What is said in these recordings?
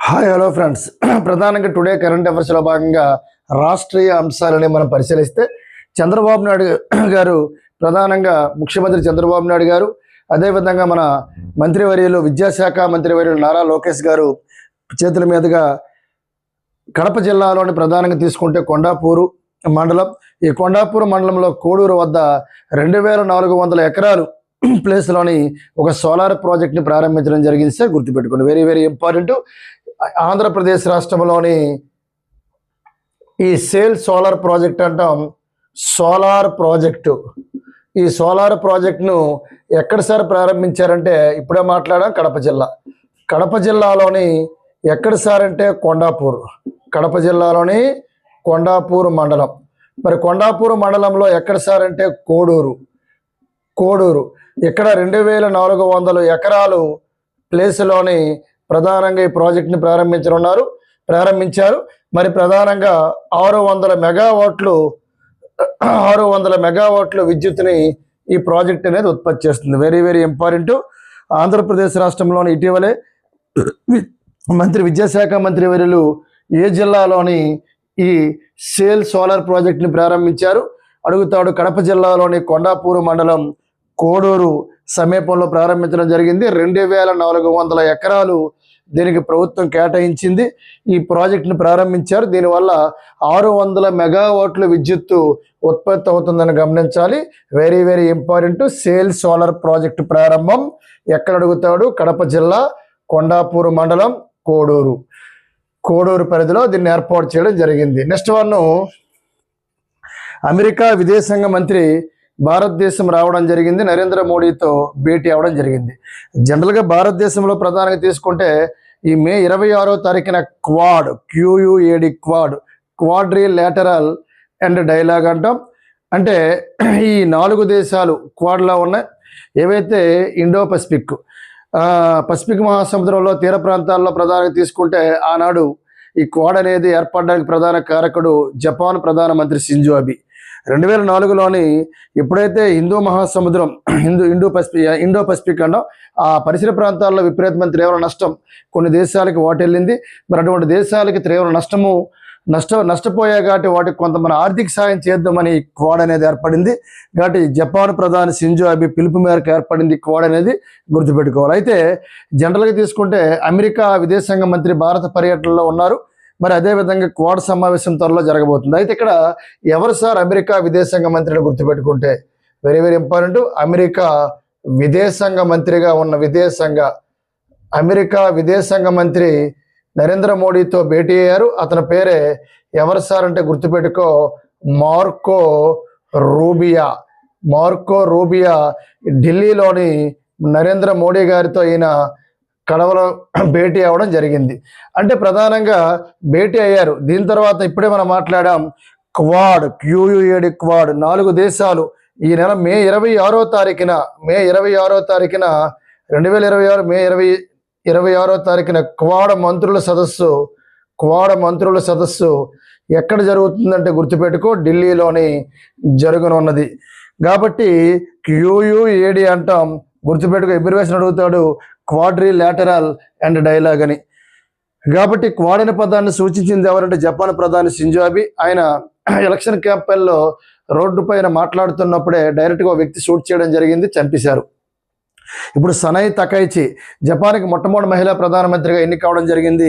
Hi hello friends. ప్రధానంగా today current అఫైర్స్లో భాగంగా రాష్ట్రీయ అంశాలని మనం పరిశీలిస్తే చంద్రబాబు నాయుడు గారు ప్రధానంగా ముఖ్యమంత్రి చంద్రబాబు నాయుడు గారు అదేవిధంగా మన మంత్రివర్యులు విద్యాశాఖ మంత్రివర్యులు నారా లోకేష్ గారు చేతుల మీదుగా కడప జిల్లాలోని ప్రధానంగా తీసుకుంటే కొండాపూరు మండలం, ఈ కొండాపూరు మండలంలో కోడూరు వద్ద 2400 ఎకరాలు ప్లేస్లోని ఒక సోలార్ ప్రాజెక్ట్ని ప్రారంభించడం జరిగింది సార్. గుర్తుపెట్టుకోండి, వెరీ వెరీ ఇంపార్టెంట్. ఆంధ్రప్రదేశ్ రాష్ట్రంలోని ఈ సేల్ సోలార్ ప్రాజెక్ట్ అంటాం. సోలార్ ప్రాజెక్టు, ఈ సోలార్ ప్రాజెక్టును ఎక్కడ సార్ ప్రారంభించారంటే ఇప్పుడే మాట్లాడాం, కడప జిల్లాలోని ఎక్కడ సార్ అంటే కొండాపూర్, కడప జిల్లాలోని కొండాపూరు మండలం. మరి కొండాపూరు మండలంలో ఎక్కడ సార్ అంటే కోడూరు ఇక్కడ 2400 ఎకరాలు ప్లేస్లోని ప్రధానంగా ఈ ప్రాజెక్ట్ని ప్రారంభించారు. మరి ప్రధానంగా 600 మెగావాట్లు విద్యుత్తుని ఈ ప్రాజెక్ట్ అనేది ఉత్పత్తి చేస్తుంది. Very very important. ఆంధ్రప్రదేశ్ రాష్ట్రంలోని ఇటీవలే విద్యాశాఖ మంత్రివర్యులు ఏ జిల్లాలోని ఈ సేల్ సోలార్ ప్రాజెక్ట్ని ప్రారంభించారు అడుగుతాడు. కడప జిల్లాలోని కొండాపూరు మండలం కోడూరు సమీపంలో ప్రారంభించడం జరిగింది. 2400 ఎకరాలు దీనికి ప్రభుత్వం కేటాయించింది. ఈ ప్రాజెక్టును ప్రారంభించారు. దీనివల్ల 600 మెగావాట్లు విద్యుత్తు ఉత్పత్తి అవుతుందని గమనించాలి. Very very important. Sale solar project ప్రారంభం ఎక్కడ అడుగుతాడు? కడప జిల్లా కొండాపూరు మండలం కోడూరు పరిధిలో దీన్ని ఏర్పాటు చేయడం జరిగింది. నెక్స్ట్ వన్, అమెరికా విదేశాంగ మంత్రి భారతదేశం రావడం జరిగింది. నరేంద్ర మోడీతో భేటీ అవ్వడం జరిగింది. జనరల్గా భారతదేశంలో ప్రధానంగా తీసుకుంటే ఈ మే 26వ తారీఖున క్వాడ్రిలేటరల్ అండ్ డైలాగ్ అంటాం. అంటే ఈ 4 దేశాలు క్వాడ్లో ఉన్నాయి. ఏవైతే ఇండో పసిఫిక్ మహాసముద్రంలో తీర ప్రాంతాల్లో ప్రధానంగా తీసుకుంటే ఆనాడు ఈ క్వాడ్ అనేది ఏర్పడడానికి ప్రధాన కారకుడు జపాన్ ప్రధానమంత్రి షింజో అబే. 2004లోని ఎప్పుడైతే మహాసముద్రం ఇండో పసిఫిక్ అన్నాం, ఆ పరిసర ప్రాంతాల్లో విపరీతమైన తీవ్ర నష్టం కొన్ని దేశాలకు వాటిల్లింది. మరి అటువంటి దేశాలకి తీవ్ర నష్టపోయాయి కాబట్టి వాటికి కొంత మన ఆర్థిక సాయం చేద్దామని క్వాడ్ అనేది ఏర్పడింది. కాబట్టి జపాన్ ప్రధాని షింజో అబే పిలుపు మేరకు ఏర్పడింది క్వాడ్ అనేది, గుర్తుపెట్టుకోవాలి. అయితే జనరల్గా తీసుకుంటే అమెరికా విదేశాంగ మంత్రి భారత పర్యటనలో ఉన్నారు. మరి అదేవిధంగా క్వాడ్ సమావేశం త్వరలో జరగబోతుంది. అయితే ఇక్కడ ఎవరు సార్ అమెరికా విదేశాంగ మంత్రిని గుర్తుపెట్టుకుంటే వెరీ వెరీ ఇంపార్టెంట్. అమెరికా విదేశాంగ మంత్రిగా ఉన్న అమెరికా విదేశాంగ మంత్రి నరేంద్ర మోడీతో భేటీ అయ్యారు. అతని పేరే ఎవరు సార్ అంటే గుర్తుపెట్టుకో, మార్కో రూబియా. ఢిల్లీలోని నరేంద్ర మోడీ గారితో ఈయన కడవలో భేటీ అవ్వడం జరిగింది. అంటే ప్రధానంగా భేటీ అయ్యారు. దీని తర్వాత ఇప్పుడే మనం మాట్లాడాం క్వాడ్ 4 దేశాలు ఈ నెల మే 26వ తారీఖున 2026 మే 26వ తారీఖున క్వాడ్ మంత్రుల సదస్సు ఎక్కడ జరుగుతుందంటే గుర్తుపెట్టుకో, ఢిల్లీలోని జరగనున్నది. కాబట్టి QUAD అంటాం, గుర్తుపెట్టుకో. ఎబ్రివేషన్ అడుగుతాడు, క్వాడ్రిలేటరల్ అండ్ డైలాగ్ అని. కాబట్టి క్వాడ్ అనే పదాన్ని సూచించింది ఎవరంటే జపాన్ ప్రధాని షింజో అబే. ఆయన ఎలక్షన్ క్యాంపెయిన్లో రోడ్డు పైన మాట్లాడుతున్నప్పుడే డైరెక్ట్గా వ్యక్తి షూట్ చేయడం జరిగింది, చంపేశారు. ఇప్పుడు సనై తకైచి జపాన్కి మొట్టమొదటి మహిళా ప్రధానమంత్రిగా ఎన్నిక కావడం జరిగింది.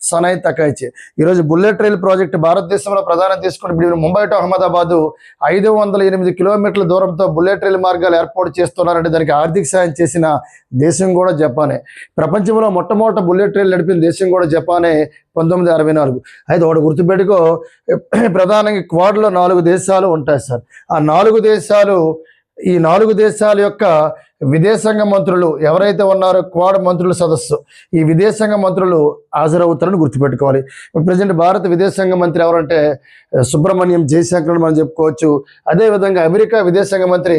సనై తకైచి ఈరోజు బుల్లెట్ రైల్ ప్రాజెక్టు భారతదేశంలో ప్రధానం తీసుకుని ఇప్పుడు ముంబై టు అహ్మదాబాదు 508 కిలోమీటర్ల దూరంతో బుల్లెట్ రైలు మార్గాలు ఏర్పాటు చేస్తున్నారంటే దానికి ఆర్థిక సాయం చేసిన దేశం కూడా జపానే. ప్రపంచంలో మొట్టమొదటి బుల్లెట్ రైలు నడిపిన దేశం కూడా జపానే, 1964. అయితే ఒకటి గుర్తుపెట్టుకో, ప్రధానంగా క్వాడ్లో 4 దేశాలు ఉంటాయి సార్. ఈ 4 దేశాల యొక్క విదేశాంగ మంత్రులు ఎవరైతే ఉన్నారో క్వాడ్ మంత్రుల సదస్సు, ఈ విదేశాంగ మంత్రులు హాజరవుతారని గుర్తుపెట్టుకోవాలి. ప్రజెంట్ భారత విదేశాంగ మంత్రి ఎవరంటే సుబ్రహ్మణ్యం జయశంకర్ మనం చెప్పుకోవచ్చు. అదేవిధంగా అమెరికా విదేశాంగ మంత్రి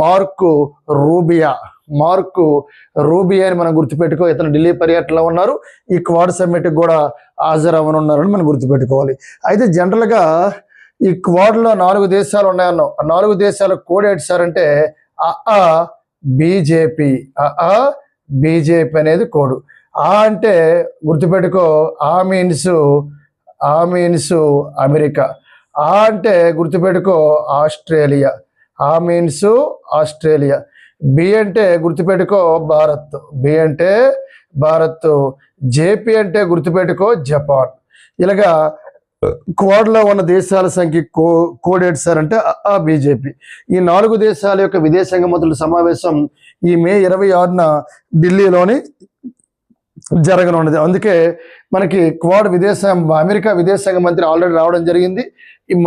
మార్కో రూబియా అని మనం గుర్తుపెట్టుకో. ఇతను ఢిల్లీ పర్యటనలో ఉన్నారు. ఈ క్వాడ్ సమ్మిట్కి కూడా హాజరవనున్నారని మనం గుర్తుపెట్టుకోవాలి. అయితే జనరల్గా ఈ క్వాడ్లో 4 దేశాలు ఉన్నాయన్నాం. ఆ 4 దేశాల కోడ్ ఏంటి సార్ అంటే బీజేపీ అనేది కోడు. ఆ అంటే గుర్తుపెట్టుకో, ఆ మీన్స్ అమెరికా. ఆ అంటే గుర్తుపెట్టుకో, ఆస్ట్రేలియా. ఆ మీన్స్ ఆస్ట్రేలియా. బి అంటే గుర్తుపెట్టుకో, భారత్. బి అంటే భారత్. జేపీ అంటే గుర్తుపెట్టుకో, జపాన్. ఇలాగా క్వాడ్లో ఉన్న దేశాల సంఖ్య కోడేడ్ సార్ అంటే ఆ బీజేపీ. ఈ 4 దేశాల యొక్క విదేశాంగ మంత్రుల సమావేశం ఈ మే 26న ఢిల్లీలోని జరగనున్నది. అందుకే మనకి క్వాడ్ అమెరికా విదేశాంగ మంత్రి ఆల్రెడీ రావడం జరిగింది.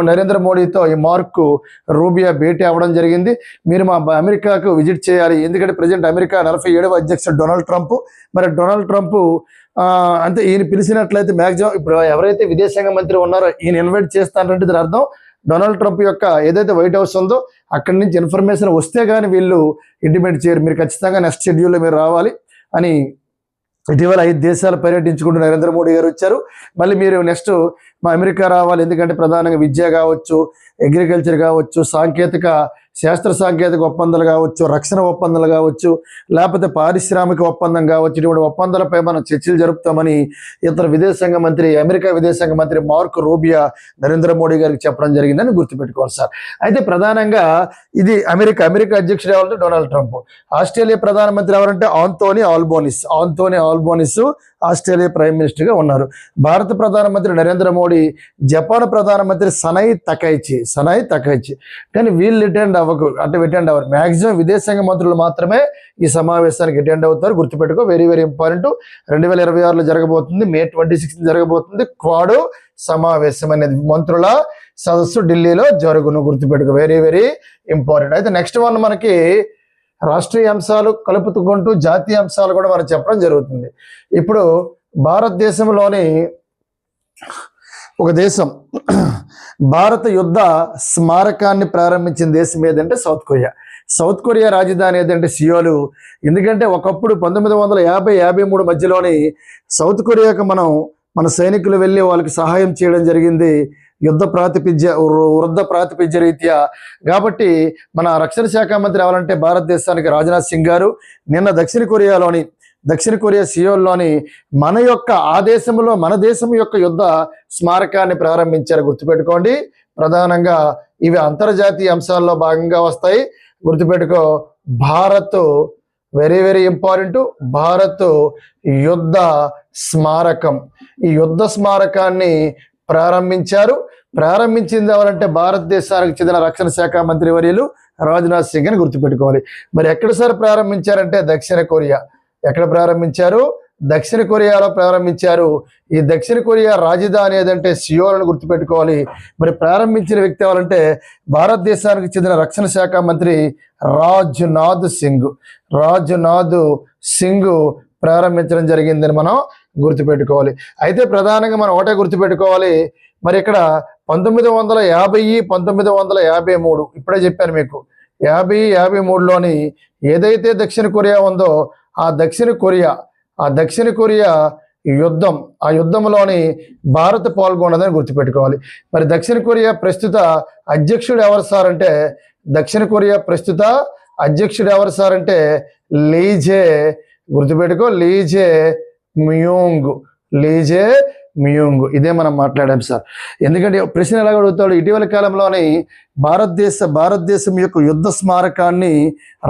నరేంద్ర మోడీతో ఈ మార్క్ రూబియో భేటీ అవ్వడం జరిగింది. మీరు మా అమెరికాకు విజిట్ చేయాలి, ఎందుకంటే ప్రజెంట్ అమెరికా 47వ అధ్యక్షుడు డొనాల్డ్ ట్రంప్. మరి డొనాల్డ్ ట్రంప్ అంటే ఈయన పిలిచినట్లయితే మ్యాక్సిమం ఇప్పుడు ఎవరైతే విదేశాంగ మంత్రి ఉన్నారో ఈయన ఇన్వైట్ చేస్తానంటే దాని అర్థం డొనాల్డ్ ట్రంప్ యొక్క ఏదైతే వైట్ హౌస్ ఉందో అక్కడి నుంచి ఇన్ఫర్మేషన్ వస్తే కానీ వీళ్ళు ఇంటిమేట్ చేయరు. మీరు ఖచ్చితంగా నెక్స్ట్ షెడ్యూల్లో మీరు రావాలి అని ఇటీవల 5 దేశాలు పర్యటించుకుంటూ నరేంద్ర మోడీ గారు వచ్చారు. మళ్ళీ మీరు నెక్స్ట్ మా అమెరికా రావాలి, ఎందుకంటే ప్రధానంగా విద్య కావచ్చు, అగ్రికల్చర్ కావచ్చు, శాస్త్ర సాంకేతిక ఒప్పందాలు కావచ్చు, రక్షణ ఒప్పందాలు కావచ్చు, లేకపోతే పారిశ్రామిక ఒప్పందం కావచ్చు, ఇటువంటి ఒప్పందాలపై మనం చర్చలు జరుపుతామని అమెరికా విదేశాంగ మంత్రి మార్క్ రూబియో నరేంద్ర మోడీ గారికి చెప్పడం జరిగిందని గుర్తుపెట్టుకోవాలి సార్. అయితే ప్రధానంగా ఇది అమెరికా అధ్యక్షుడు ఎవరంటే డొనాల్డ్ ట్రంప్. ఆస్ట్రేలియా ప్రధానమంత్రి ఎవరంటే ఆంటోనీ ఆల్బోనిస్ ఆస్ట్రేలియా ప్రైమ్ మినిస్టర్గా ఉన్నారు. భారత ప్రధానమంత్రి నరేంద్ర మోడీ, జపాన్ ప్రధానమంత్రి సనై తకైచి. కానీ వీళ్ళు అటెండ్ అవ్వరు. మ్యాక్సిమం విదేశాంగ మంత్రులు మాత్రమే ఈ సమావేశానికి అటెండ్ అవుతారు. గుర్తుపెట్టుకో, వెరీ వెరీ ఇంపార్టెంట్. 2026లో జరగబోతుంది, మే 26 జరగబోతుంది క్వాడ్ సమావేశం అనేది, మంత్రుల సదస్సు ఢిల్లీలో జరుగును. గుర్తుపెట్టుకో, వెరీ వెరీ ఇంపార్టెంట్. అయితే నెక్స్ట్ వన్ మనకి రాష్ట్రీయ అంశాలు కలుపుకుంటూ జాతీయ అంశాలు కూడా మనం చెప్పడం జరుగుతుంది. ఇప్పుడు భారతదేశంలోని ఒక దేశం భారత యుద్ధ స్మారకాన్ని ప్రారంభించిన దేశం ఏదంటే సౌత్ కొరియా రాజధాని ఏదంటే సియోలు. ఎందుకంటే ఒకప్పుడు 1950-53 మధ్యలోని సౌత్ కొరియాకు మన సైనికులు వెళ్ళి వాళ్ళకి సహాయం చేయడం జరిగింది వృద్ధ ప్రాతిపద్య రీత్యా. కాబట్టి మన రక్షణ శాఖ మంత్రి ఎవరంటే భారతదేశానికి రాజ్నాథ్ సింగ్ గారు నిన్న దక్షిణ కొరియా సియోల్లోని మన దేశం యొక్క యుద్ధ స్మారకాన్ని ప్రారంభించారు. గుర్తుపెట్టుకోండి, ప్రధానంగా ఇవి అంతర్జాతీయ అంశాల్లో భాగంగా వస్తాయి. గుర్తుపెట్టుకో, Bharat very very important. Bharat యుద్ధ స్మారకం, ఈ యుద్ధ స్మారకాన్ని ప్రారంభించింది ఎవరంటే భారతదేశానికి చెందిన రక్షణ శాఖ మంత్రి వర్యులు రాజ్నాథ్ సింగ్ అని గుర్తుపెట్టుకోవాలి. మరి ఎక్కడ సార్ ప్రారంభించారంటే దక్షిణ కొరియా. ఎక్కడ ప్రారంభించారు? దక్షిణ కొరియాలో ప్రారంభించారు. ఈ దక్షిణ కొరియా రాజధాని ఏదంటే సియోల్ అని గుర్తుపెట్టుకోవాలి. మరి ప్రారంభించిన వ్యక్తి ఎవరంటే భారతదేశానికి చెందిన రక్షణ శాఖ మంత్రి రాజ్నాథ్ సింగ్ ప్రారంభించడం జరిగిందని మనం గుర్తుపెట్టుకోవాలి. అయితే ప్రధానంగా మనం ఒకటే గుర్తుపెట్టుకోవాలి, మరి ఇక్కడ 1950, 1953 ఇప్పుడే చెప్పాను మీకు, 53లోని ఏదైతే దక్షిణ కొరియా ఉందో ఆ దక్షిణ కొరియా యుద్ధంలోని భారత్ పాల్గొన్నదని గుర్తుపెట్టుకోవాలి. మరి దక్షిణ కొరియా ప్రస్తుత అధ్యక్షుడు ఎవరు సార్ అంటే లీజే. గుర్తుపెట్టుకో, లీజే మియోంగ్. ఇదే మనం మాట్లాడాం సార్. ఎందుకంటే ప్రశ్న ఎలా అడుగుతాడు, ఇటీవల కాలంలోని భారతదేశం యొక్క యుద్ధ స్మారకాన్ని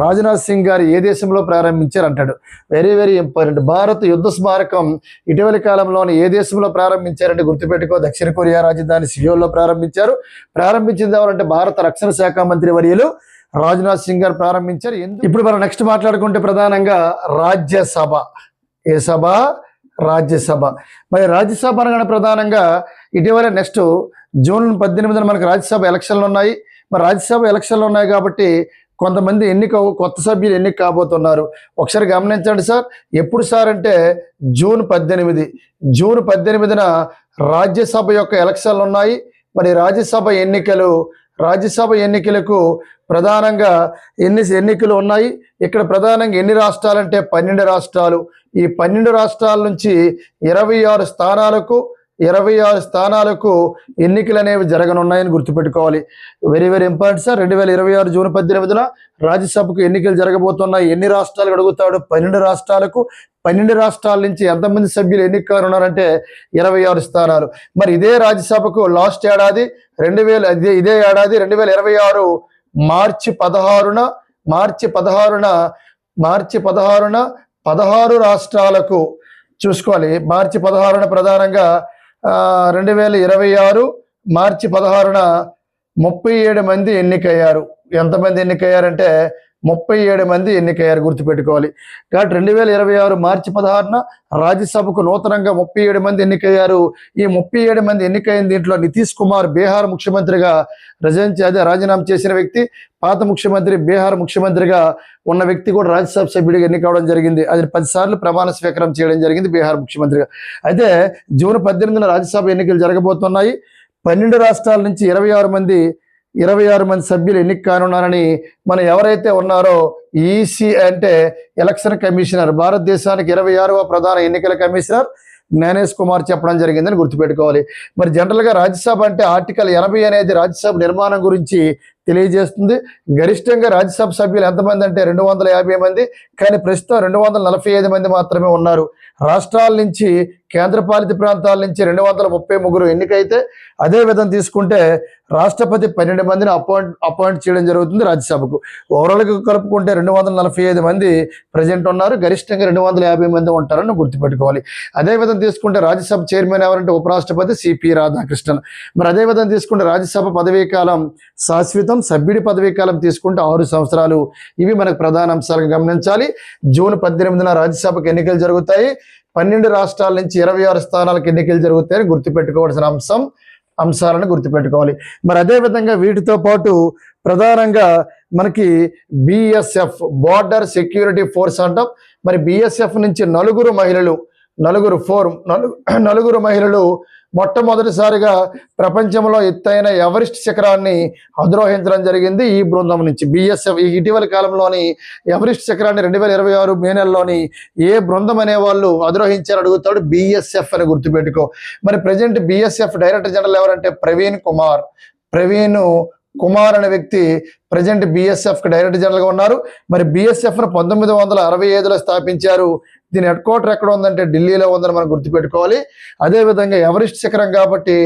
రాజ్నాథ్ సింగ్ గారు ఏ దేశంలో ప్రారంభించారు అంటాడు. Very very important. భారత యుద్ధ స్మారకం ఇటీవల కాలంలోని ఏ దేశంలో ప్రారంభించారంటే గుర్తుపెట్టుకో, దక్షిణ కొరియా రాజధాని సియోల్లో ప్రారంభించింది ఎవరంటే భారత రక్షణ శాఖ మంత్రి వర్యులు రాజ్నాథ్ సింగ్ గారు ప్రారంభించారు. ఇప్పుడు మనం నెక్స్ట్ మాట్లాడుకుంటే ప్రధానంగా రాజ్యసభ. ఏ సభ? రాజ్యసభ. మరి రాజ్యసభ అనగానే ప్రధానంగా ఇటీవల నెక్స్ట్ జూన్ 18న మనకు రాజ్యసభ ఎలక్షన్లు ఉన్నాయి. మరి రాజ్యసభ ఎలక్షన్లు ఉన్నాయి కాబట్టి కొంతమంది కొత్త సభ్యులు ఎన్నిక కాబోతున్నారు. ఒకసారి గమనించండి సార్. ఎప్పుడు సార్ అంటే జూన్ 18న రాజ్యసభ యొక్క ఎలక్షన్లు ఉన్నాయి. మరి రాజ్యసభ ఎన్నికలకు ప్రధానంగా ఎన్నికలు ఉన్నాయి. ఇక్కడ ప్రధానంగా ఎన్ని రాష్ట్రాలంటే 12 రాష్ట్రాలు. ఈ 12 రాష్ట్రాల నుంచి 26 స్థానాలకు 26 స్థానాలకు ఎన్నికలు అనేవి జరగనున్నాయని గుర్తుపెట్టుకోవాలి. Very very important sir. 2026 June 18న రాజ్యసభకు ఎన్నికలు జరగబోతున్నాయి. ఎన్ని రాష్ట్రాలకు అడుగుతాడు? 12 రాష్ట్రాలకు. 12 రాష్ట్రాల నుంచి ఎంతమంది సభ్యులు ఎన్నిక కానున్నారంటే 26 స్థానాలు. మరి ఇదే రాజ్యసభకు లాస్ట్ ఏడాది ఇదే ఏడాది 2026 మార్చి 16న 16 రాష్ట్రాలకు చూసుకోవాలి. మార్చి 16న ప్రధానంగా 2026 మార్చి 16న 37 మంది ఎన్నికయ్యారు. ఎంతమంది ఎన్నికయ్యారంటే 37 మంది ఎన్నికయ్యారు, గుర్తుపెట్టుకోవాలి. కాబట్టి 2026 మార్చి 16న రాజ్యసభకు నూతనంగా 37 మంది ఎన్నికయ్యారు. ఈ 37 మంది ఎన్నికైన దీంట్లో నితీష్ కుమార్ బీహార్ ముఖ్యమంత్రిగా రాజీనామా చేసిన వ్యక్తి, పాత ముఖ్యమంత్రి బీహార్ ముఖ్యమంత్రిగా ఉన్న వ్యక్తి కూడా రాజ్యసభ సభ్యుడిగా ఎన్నికవడం జరిగింది. అది 10 సార్లు ప్రమాణ స్వీకారం చేయడం జరిగింది బీహార్ ముఖ్యమంత్రిగా. అయితే జూన్ 18న రాజ్యసభ ఎన్నికలు జరగబోతున్నాయి. 12 రాష్ట్రాల నుంచి 26 మంది సభ్యులు ఎన్నిక కానున్నారని మనం ఎవరైతే ఉన్నారో ఈసీ అంటే ఎలక్షన్ కమిషనర్, భారతదేశానికి 26వ ప్రధాన ఎన్నికల కమిషనర్ జ్ఞానేష్ కుమార్ చెప్పడం జరిగిందని గుర్తుపెట్టుకోవాలి. మరి జనరల్గా రాజ్యసభ అంటే ఆర్టికల్ 80 అనేది రాజ్యసభ నిర్మాణం గురించి తెలియజేస్తుంది. గరిష్టంగా రాజ్యసభ సభ్యులు ఎంతమంది అంటే 250 మంది, కానీ ప్రస్తుతం 245 మంది మాత్రమే ఉన్నారు. రాష్ట్రాల నుంచి, కేంద్రపాలిత ప్రాంతాల నుంచి 233 ఎన్నికైతే, అదే విధంగా తీసుకుంటే రాష్ట్రపతి 12 మందిని అపాయింట్ చేయడం జరుగుతుంది రాజ్యసభకు. ఓవరాల్గా కలుపుకుంటే 245 మంది ప్రజెంట్ ఉన్నారు, గరిష్టంగా 250 మంది ఉంటారని గుర్తుపెట్టుకోవాలి. అదేవిధంగా తీసుకుంటే రాజ్యసభ చైర్మన్ ఎవరంటే ఉపరాష్ట్రపతి సిపి రాధాకృష్ణన్. మరి అదేవిధంగా తీసుకుంటే రాజ్యసభ పదవీ కాలం శాశ్వతం, సభ్యుడి పదవీ కాలం తీసుకుంటే 6 సంవత్సరాలు. ఇవి మనకు ప్రధాన అంశాలుగా గమనించాలి. జూన్ 18న రాజ్యసభకు ఎన్నికలు జరుగుతాయి. 12 రాష్ట్రాల నుంచి 26 స్థానాలకు ఎన్నికలు జరుగుతాయని గుర్తుపెట్టుకోవాల్సిన అంశాలను గుర్తుపెట్టుకోవాలి. మరి అదేవిధంగా వీటితో పాటు ప్రధానంగా మనకి బిఎస్ఎఫ్ బార్డర్ సెక్యూరిటీ ఫోర్స్ అంటాం. మరి బిఎస్ఎఫ్ నుంచి నలుగురు మహిళలు మొట్టమొదటిసారిగా ప్రపంచంలో ఎత్తైన ఎవరెస్ట్ శిఖరాన్ని అధిరోహించడం జరిగింది. ఈ బృందం నుంచి బిఎస్ఎఫ్ ఇటీవల కాలంలోని ఎవరెస్ట్ శిఖరాన్ని 2026 మే నెలలోని ఏ బృందం అనే వాళ్ళు అధిరోహించారు అడుగుతాడు, బిఎస్ఎఫ్ అని గుర్తుపెట్టుకో. మరి ప్రజెంట్ బిఎస్ఎఫ్ డైరెక్టర్ జనరల్ ఎవరంటే ప్రవీణ్ కుమార్ అనే వ్యక్తి ప్రజెంట్ బిఎస్ఎఫ్ డైరెక్టర్ జనరల్ గా ఉన్నారు. మరి బిఎస్ఎఫ్ ను 1965లో స్థాపించారు. దీని హెడ్ క్వార్టర్ ఎక్కడ ఉందంటే ఢిల్లీలో ఉందని మనం గుర్తుపెట్టుకోవాలి. అదేవిధంగా ఎవరెస్ట్ శిఖరం కాబట్టి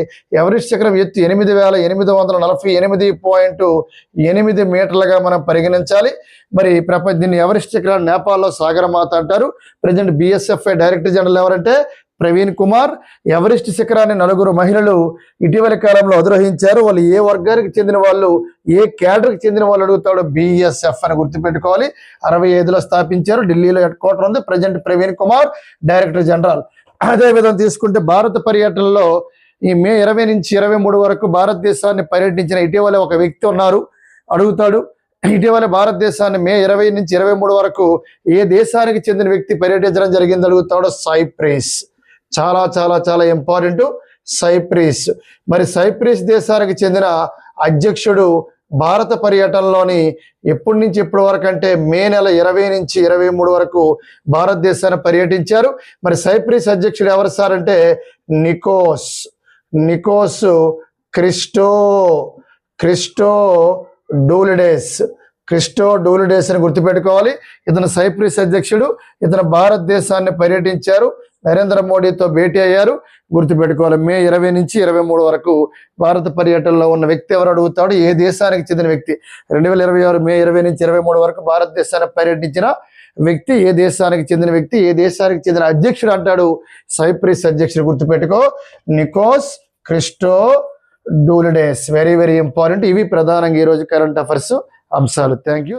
ఎవరెస్ట్ శిఖరం ఎత్తు 8848.8 మీటర్లుగా మనం పరిగణించాలి. మరి దీన్ని ఎవరెస్ట్ శిఖరాన్ని నేపాల్లో సాగరమాత అంటారు. ప్రజెంట్ బిఎస్ఎఫ్ డైరెక్టర్ జనరల్ ఎవరంటే ప్రవీణ్ కుమార్. ఎవరెస్ట్ శిఖరాన్ని 9 మహిళలు ఇటీవల కాలంలో అధిరోహించారు. వాళ్ళు ఏ వర్గానికి చెందిన వాళ్ళు, ఏ క్యాడర్కి చెందిన వాళ్ళు అడుగుతాడు, బిఎస్ఎఫ్ అని గుర్తుపెట్టుకోవాలి. 65లో స్థాపించారు. ఢిల్లీలో హెడ్ క్వార్టర్ ఉంది. Present Praveen Kumar director general. అదేవిధంగా తీసుకుంటే భారత పర్యటనలో ఈ మే 20 నుంచి 23 వరకు భారతదేశాన్ని పర్యటించిన ఇటీవల ఒక వ్యక్తి ఉన్నారు, అడుగుతాడు. ఇటీవల భారతదేశాన్ని మే 20 నుంచి 23 వరకు ఏ దేశానికి చెందిన వ్యక్తి పర్యటించడం జరిగింది అడుగుతాడు, సైప్రస్. చాలా చాలా చాలా ఇంపార్టెంట్, సైప్రస్. మరి సైప్రస్ దేశానికి చెందిన అధ్యక్షుడు భారత పర్యటనలోని ఎప్పటి నుంచి ఎప్పటి వరకు అంటే మే నెల 20 నుంచి 23 వరకు భారతదేశాన్ని పర్యటించారు. మరి సైప్రస్ అధ్యక్షుడు ఎవరు సార్ అంటే నికోస్ క్రిస్టోడూలిడెస్ అని గుర్తుపెట్టుకోవాలి. ఇతను సైప్రస్ అధ్యక్షుడు. ఇతను భారతదేశాన్ని పర్యటించారు, నరేంద్ర మోడీతో భేటీ అయ్యారు, గుర్తుపెట్టుకోవాలి. మే 20 నుంచి 23 వరకు భారత పర్యటనలో ఉన్న వ్యక్తి ఎవరు అడుగుతాడు, ఏ దేశానికి చెందిన వ్యక్తి. 2026 మే 20 నుంచి 23 వరకు భారతదేశాన్ని పర్యటించిన వ్యక్తి, ఏ దేశానికి చెందిన వ్యక్తి, ఏ దేశానికి చెందిన అధ్యక్షుడు అంటాడు, సైప్రస్ అధ్యక్షుడు. గుర్తుపెట్టుకో, Nikos Christodoulides. Very very important. ఇవి ప్రధానంగా ఈరోజు కరెంట్ అఫైర్స్ అంశాలు. Thank you.